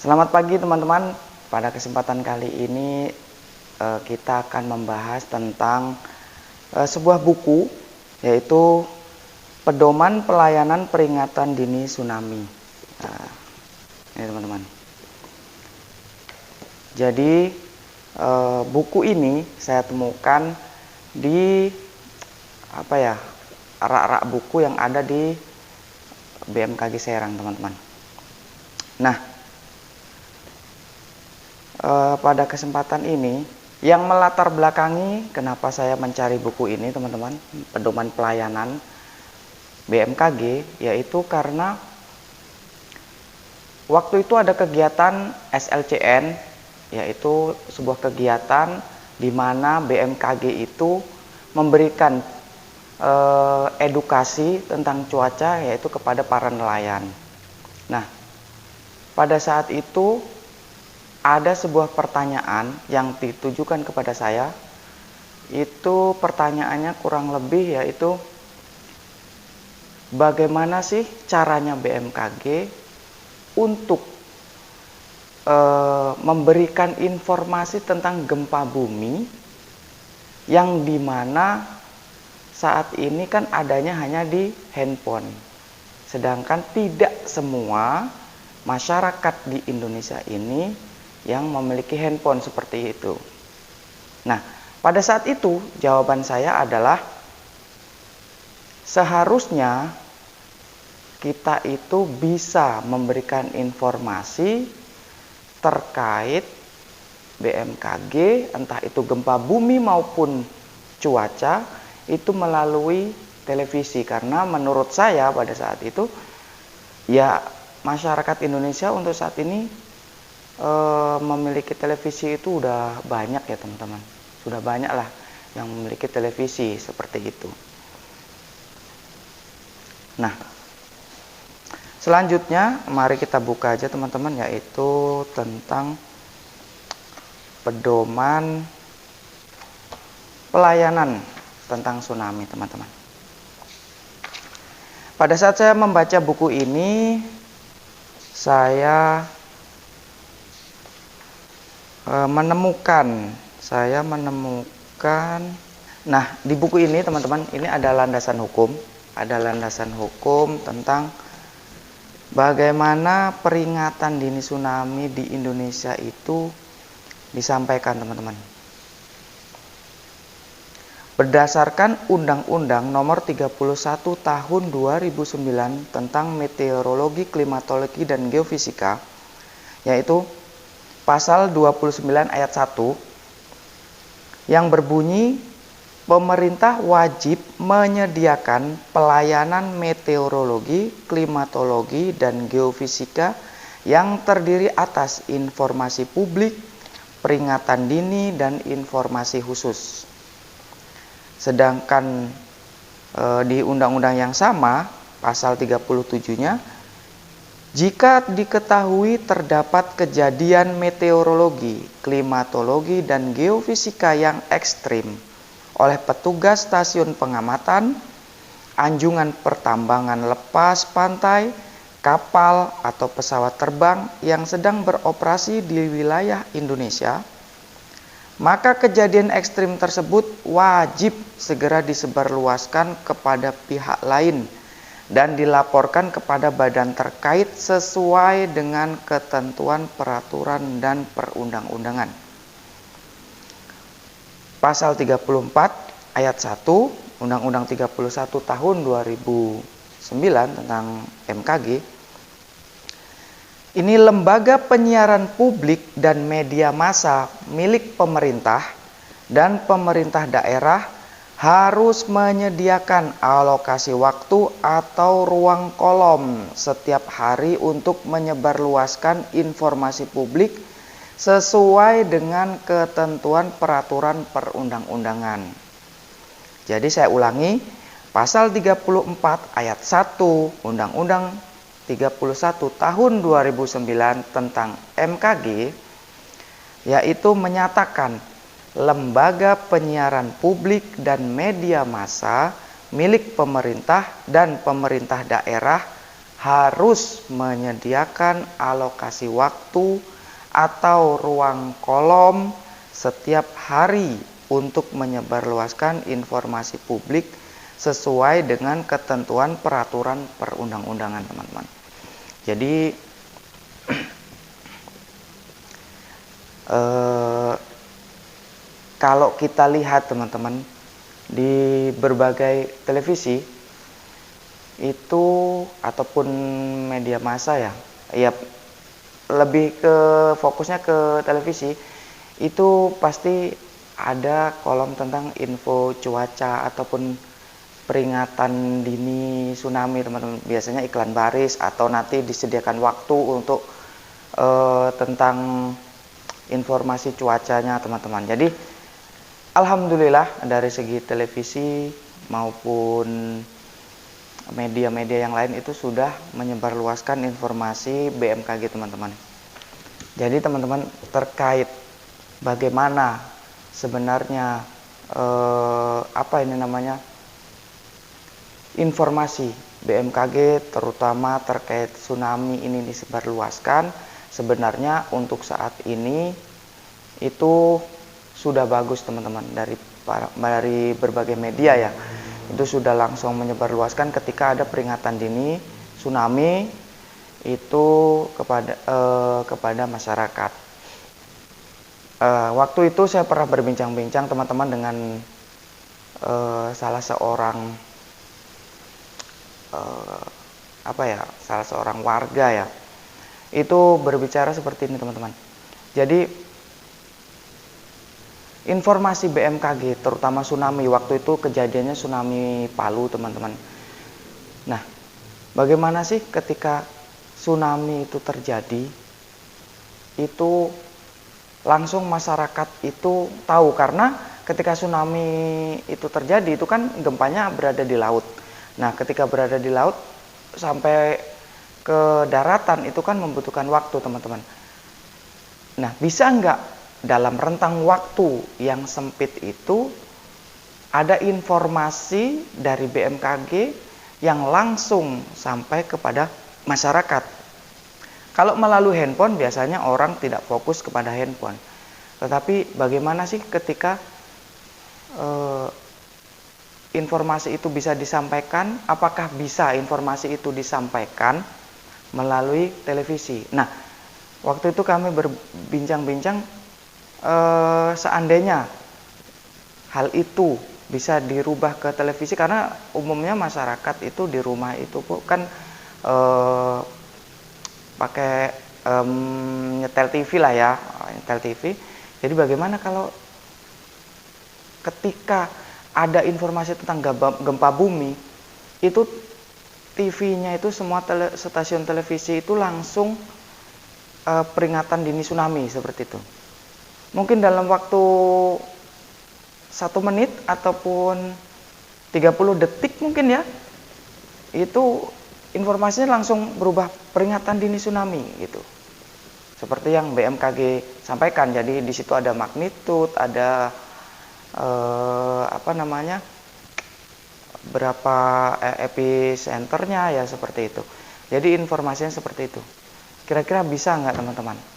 Selamat pagi teman-teman. Pada kesempatan kali ini kita akan membahas tentang sebuah buku, yaitu Pedoman Pelayanan Peringatan Dini Tsunami. Nah, ini teman-teman. Jadi buku ini saya temukan di rak-rak buku yang ada di BMKG Serang, teman-teman. Nah, pada kesempatan ini yang melatar belakangi kenapa saya mencari buku ini, teman-teman, Pedoman Pelayanan BMKG, yaitu karena waktu itu ada kegiatan SLCN, yaitu sebuah kegiatan di mana BMKG itu memberikan edukasi tentang cuaca, yaitu kepada para nelayan. Nah, pada saat itu ada sebuah pertanyaan yang ditujukan kepada saya. Itu pertanyaannya kurang lebih yaitu, bagaimana sih caranya BMKG untuk memberikan informasi tentang gempa bumi yang dimana saat ini kan adanya hanya di handphone, sedangkan tidak semua masyarakat di Indonesia ini yang memiliki handphone seperti itu. Nah, pada saat itu jawaban saya adalah, seharusnya kita itu bisa memberikan informasi terkait BMKG, entah itu gempa bumi maupun cuaca, itu melalui televisi. Karena menurut saya pada saat itu, ya masyarakat Indonesia untuk saat ini memiliki televisi itu udah banyak ya teman-teman. Sudah banyak lah yang memiliki televisi seperti itu. Nah, selanjutnya mari kita buka aja teman-teman, yaitu tentang pedoman pelayanan tentang tsunami, teman-teman. Pada saat saya membaca buku ini, saya menemukan, nah di buku ini teman-teman, ini ada landasan hukum tentang bagaimana peringatan dini tsunami di Indonesia itu disampaikan, teman-teman. Berdasarkan Undang-Undang Nomor 31 Tahun 2009 tentang Meteorologi, Klimatologi, dan Geofisika, yaitu Pasal 29 ayat 1 yang berbunyi, pemerintah wajib menyediakan pelayanan meteorologi, klimatologi, dan geofisika yang terdiri atas informasi publik, peringatan dini, dan informasi khusus. Sedangkan di undang-undang yang sama, pasal 37-nya, jika diketahui terdapat kejadian meteorologi, klimatologi, dan geofisika yang ekstrim oleh petugas stasiun pengamatan, anjungan pertambangan lepas pantai, kapal atau pesawat terbang yang sedang beroperasi di wilayah Indonesia, maka kejadian ekstrim tersebut wajib segera disebarluaskan kepada pihak lain dan dilaporkan kepada badan terkait sesuai dengan ketentuan peraturan dan perundang-undangan. Pasal 34 ayat 1 Undang-Undang 31 tahun 2009 tentang MKG. Ini lembaga penyiaran publik dan media massa milik pemerintah dan pemerintah daerah harus menyediakan alokasi waktu atau ruang kolom setiap hari untuk menyebarluaskan informasi publik sesuai dengan ketentuan peraturan perundang-undangan. Jadi saya ulangi, pasal 34 ayat 1 Undang-Undang 31 tahun 2009 tentang MKG, yaitu menyatakan lembaga penyiaran publik dan media massa milik pemerintah dan pemerintah daerah harus menyediakan alokasi waktu atau ruang kolom setiap hari untuk menyebarluaskan informasi publik sesuai dengan ketentuan peraturan perundang-undangan, teman-teman. Jadi kalau kita lihat, teman-teman, di berbagai televisi itu ataupun media massa ya lebih ke fokusnya ke televisi, itu pasti ada kolom tentang info cuaca ataupun peringatan dini tsunami, teman-teman. Biasanya iklan baris atau nanti disediakan waktu untuk tentang informasi cuacanya, teman-teman. Jadi alhamdulillah dari segi televisi maupun media-media yang lain itu sudah menyebarluaskan informasi BMKG, teman-teman. Jadi teman-teman, terkait bagaimana sebenarnya informasi BMKG terutama terkait tsunami ini disebarluaskan, sebenarnya untuk saat ini itu sudah bagus, teman-teman, dari berbagai media ya. Itu sudah langsung menyebarluaskan ketika ada peringatan dini tsunami itu kepada masyarakat. Waktu itu saya pernah berbincang-bincang, teman-teman, dengan salah seorang warga ya. Itu berbicara seperti ini, teman-teman. Jadi informasi BMKG terutama tsunami, waktu itu kejadiannya tsunami Palu, teman-teman. Nah, bagaimana sih ketika tsunami itu terjadi? Itu langsung masyarakat itu tahu, karena ketika tsunami itu terjadi itu kan gempanya berada di laut. Nah, ketika berada di laut sampai ke daratan itu kan membutuhkan waktu, teman-teman. Nah, bisa nggak dalam rentang waktu yang sempit itu ada informasi dari BMKG yang langsung sampai kepada masyarakat? Kalau melalui handphone biasanya orang tidak fokus kepada handphone. Tetapi bagaimana sih ketika informasi itu bisa disampaikan? Apakah bisa informasi itu disampaikan melalui televisi? Nah, waktu itu kami berbincang-bincang, seandainya hal itu bisa dirubah ke televisi, karena umumnya masyarakat itu di rumah itu kan pakai nyetel TV lah ya, nyetel TV. Jadi bagaimana kalau ketika ada informasi tentang gempa bumi, itu TV-nya itu semua stasiun televisi itu langsung peringatan dini tsunami seperti itu. Mungkin dalam waktu 1 menit ataupun 30 detik mungkin ya, itu informasinya langsung berubah peringatan dini tsunami gitu. Seperti yang BMKG sampaikan. Jadi di situ ada magnitude, ada berapa epicenternya ya, seperti itu. Jadi informasinya seperti itu. Kira-kira bisa nggak, teman-teman?